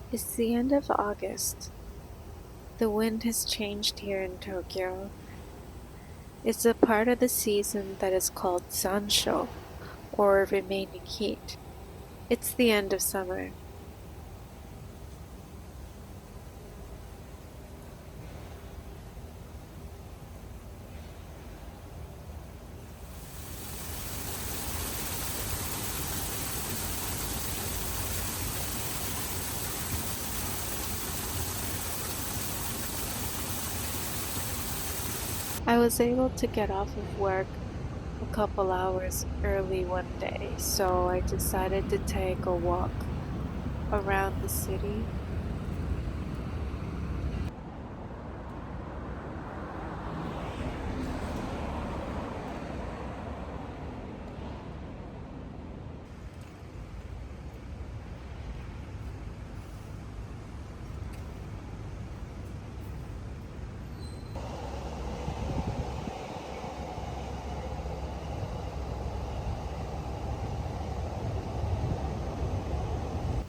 It's the end of August. The wind has changed here in Tokyo. It's a part of the season that is called Sansho, or remaining heat. It's the end of summer. I was able to get off of work a couple hours early one day, so I decided to take a walk around the city.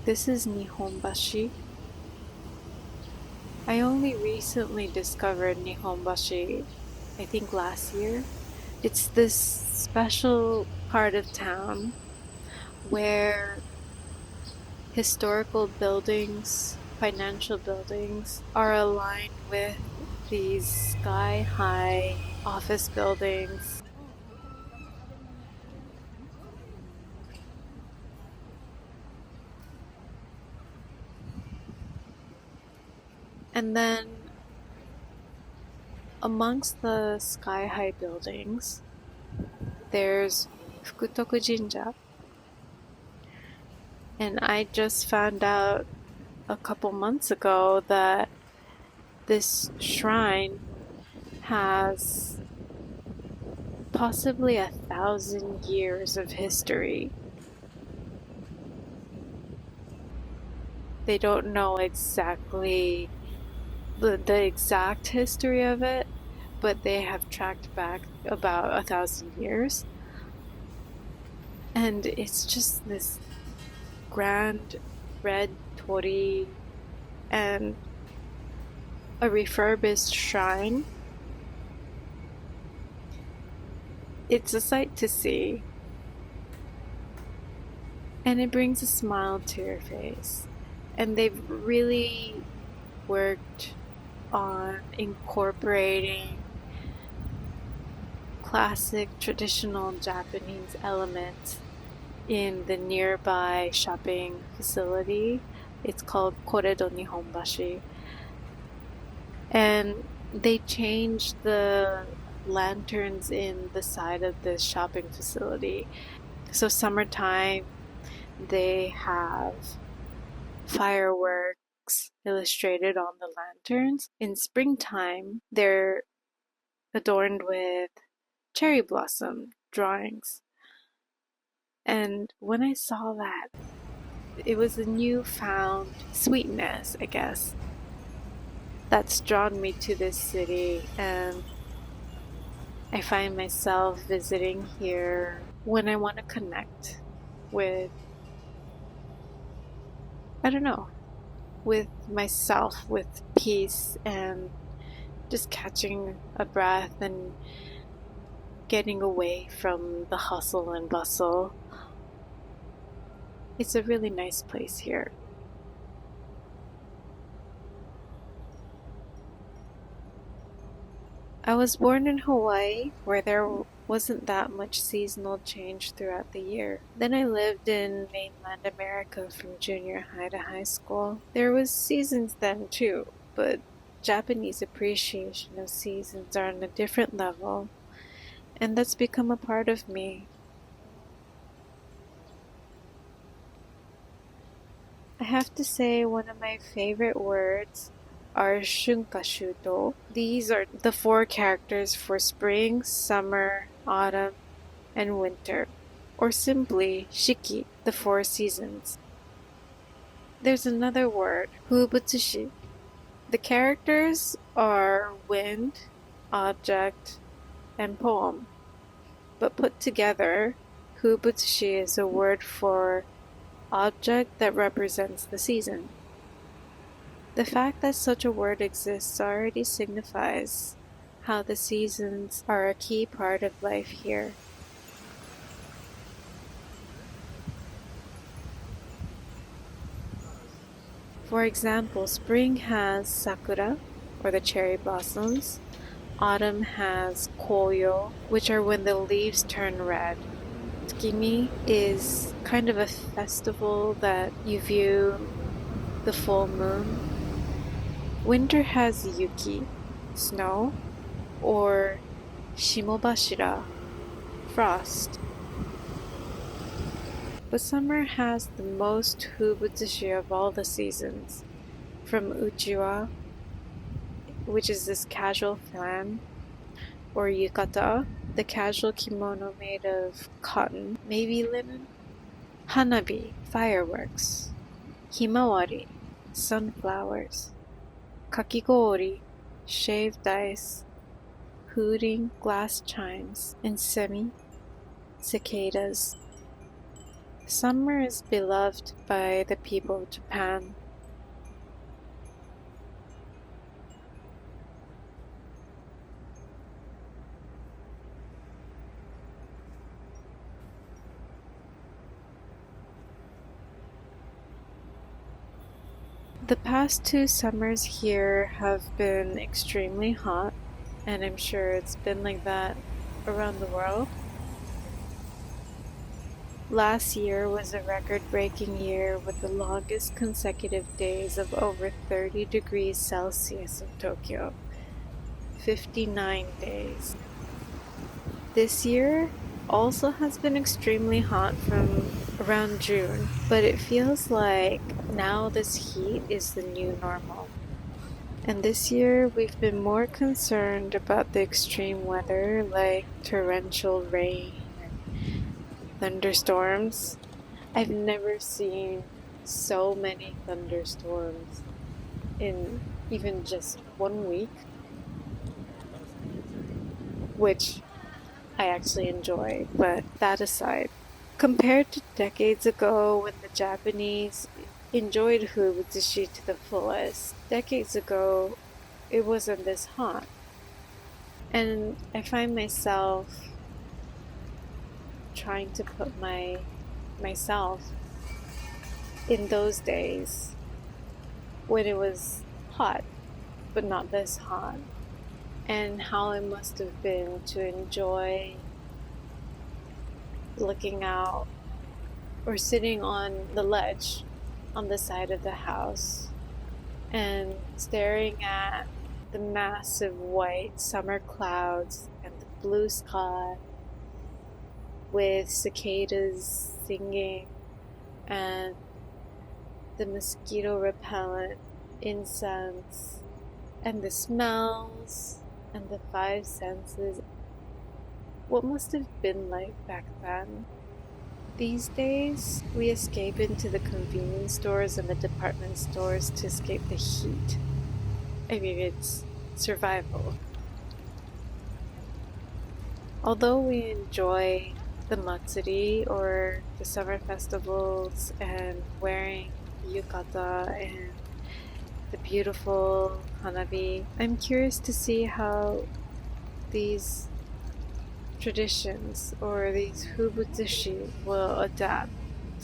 This is Nihonbashi. I only recently discovered Nihonbashi, I think last year. It's this special part of town where historical buildings, financial buildings, are aligned with these sky-high office buildings. And then amongst the sky-high buildings, there's Fukutoku Jinja. And I just found out a couple months ago that this shrine has possibly 1,000 years of history. They don't know exactly the exact history of it, but they have tracked back about 1,000 years. And it's just this grand red torii and a refurbished shrine. It's a sight to see, and it brings a smile to your face. And they've really worked on incorporating classic traditional Japanese elements in the nearby shopping facility. It's called COREDO Muromachi. And they changed the lanterns in the side of the shopping facility. So summertime, they have fireworks illustrated on the lanterns. In springtime, they're adorned with cherry blossom drawings. And when I saw that, it was a newfound sweetness, I guess, that's drawn me to this city, and I find myself visiting here when I want to connect with, I don't know, with myself, with peace, and just catching a breath and getting away from the hustle and bustle. It's a really nice place here. I was born in Hawaii, where there wasn't that much seasonal change throughout the year. Then I lived in mainland America from junior high to high school. There was seasons then too, but Japanese appreciation of seasons are on a different level, and that's become a part of me. I have to say one of my favorite words are shunkashuto. These are the 4 characters for spring, summer, autumn, and winter, or simply shiki, the 4 seasons. There's another word, Fuubutsushi. The characters are wind, object, and poem, but put together, Fuubutsushi is a word for object that represents the season. The fact that such a word exists already signifies how the seasons are a key part of life here. For example, spring has sakura, or the cherry blossoms. Autumn has koyo, which are when the leaves turn red. Tsukimi is kind of a festival that you view the full moon. Winter has yuki, snow, or shimobashira, frost. But summer has the most Fuubutsushi of all the seasons, from uchiwa, which is this casual fan, or yukata, the casual kimono made of cotton, maybe linen, hanabi, fireworks, himawari, sunflowers, kakigori, shaved ice, hooting glass chimes, and semi, cicadas. Summer is beloved by the people of Japan. The past 2 summers here have been extremely hot, and I'm sure it's been like that around the world. Last year was a record-breaking year with the longest consecutive days of over 30 degrees Celsius in Tokyo, 59 days. This year also has been extremely hot from around June, but it feels like now this heat is the new normal. And this year we've been more concerned about the extreme weather like torrential rain and thunderstorms. I've never seen so many thunderstorms in even just 1 week, which I actually enjoy, but that aside, compared to decades ago when the Japanese enjoyed Fuubutsushi to the fullest, decades ago it wasn't this hot. And I find myself trying to put myself in those days when it was hot, but not this hot, and how it must have been to enjoy looking out or sitting on the ledge on the side of the house and staring at the massive white summer clouds and the blue sky with cicadas singing and the mosquito repellent incense and the smells and the 5 senses. What must have been like back then? These days, we escape into the convenience stores and the department stores to escape the heat. I mean, it's survival. Although we enjoy the matsuri or the summer festivals and wearing yukata and the beautiful hanabi, I'm curious to see how these traditions or these Fuubutsushi will adapt,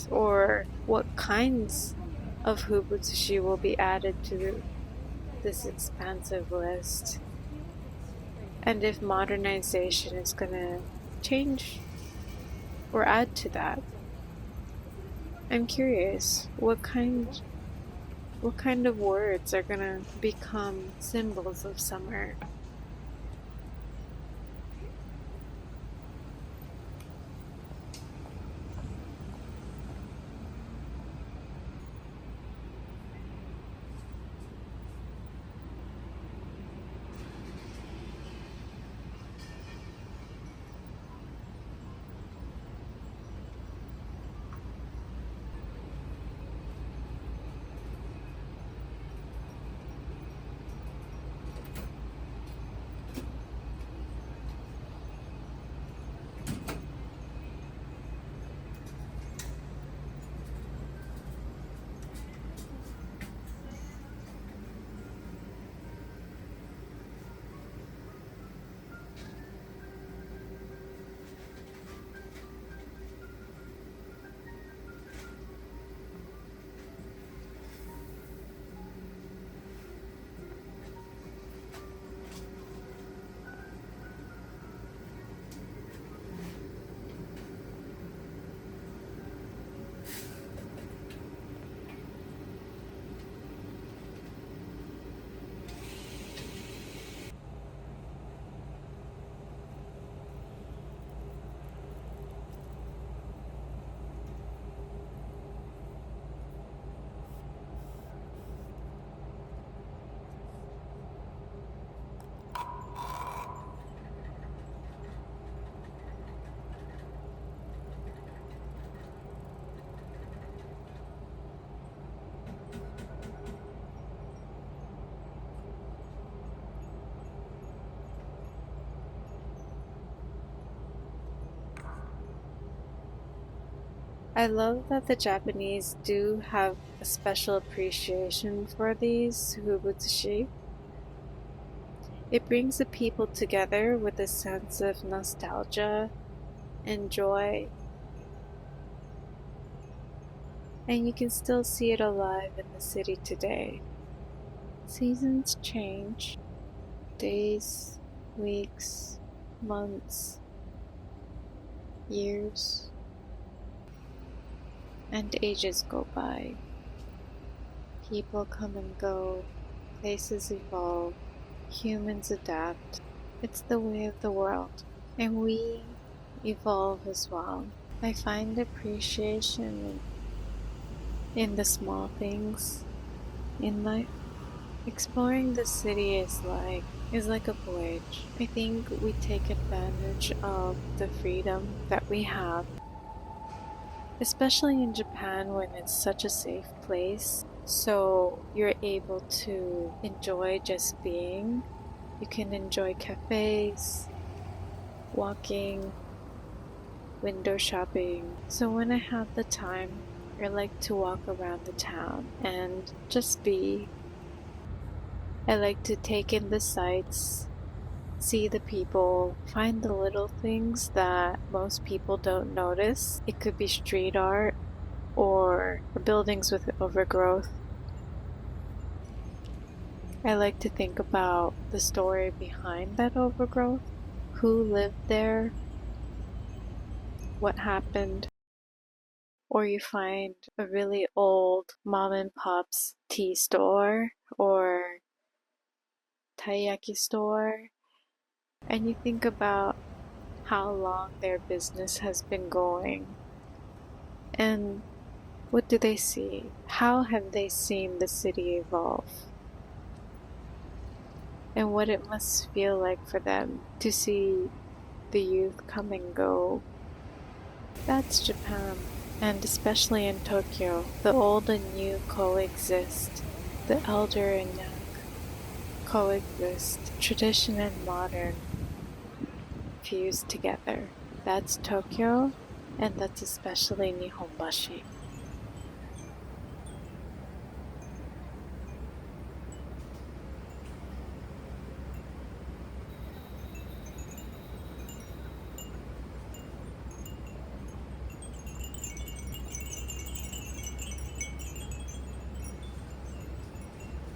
or what kinds of Fuubutsushi will be added to this expansive list, and if modernization is going to change or add to that. I'm curious what kind of words are going to become symbols of summer. I love that the Japanese do have a special appreciation for these Fuubutsushi. It brings the people together with a sense of nostalgia and joy, and you can still see it alive in the city today. Seasons change, days, weeks, months, years, and ages go by. People come and go, places evolve, humans adapt. It's the way of the world, and we evolve as well. I find appreciation in the small things in life. Exploring the city is like a voyage. I think we take advantage of the freedom that we have, especially in Japan when it's such a safe place. So you're able to enjoy just being. You can enjoy cafes, walking, window shopping. So when I have the time, I like to walk around the town and just be. I like to take in the sights, see the people, find the little things that most people don't notice. It could be street art or buildings with overgrowth. I like to think about the story behind that overgrowth, who lived there, what happened. Or you find a really old mom and pop's tea store or taiyaki store, and you think about how long their business has been going. And what do they see? How have they seen the city evolve? And what it must feel like for them to see the youth come and go. That's Japan. And especially in Tokyo, the old and new coexist. The elder and young coexist. Tradition and modern fuse together. That's Tokyo, and that's especially Nihonbashi.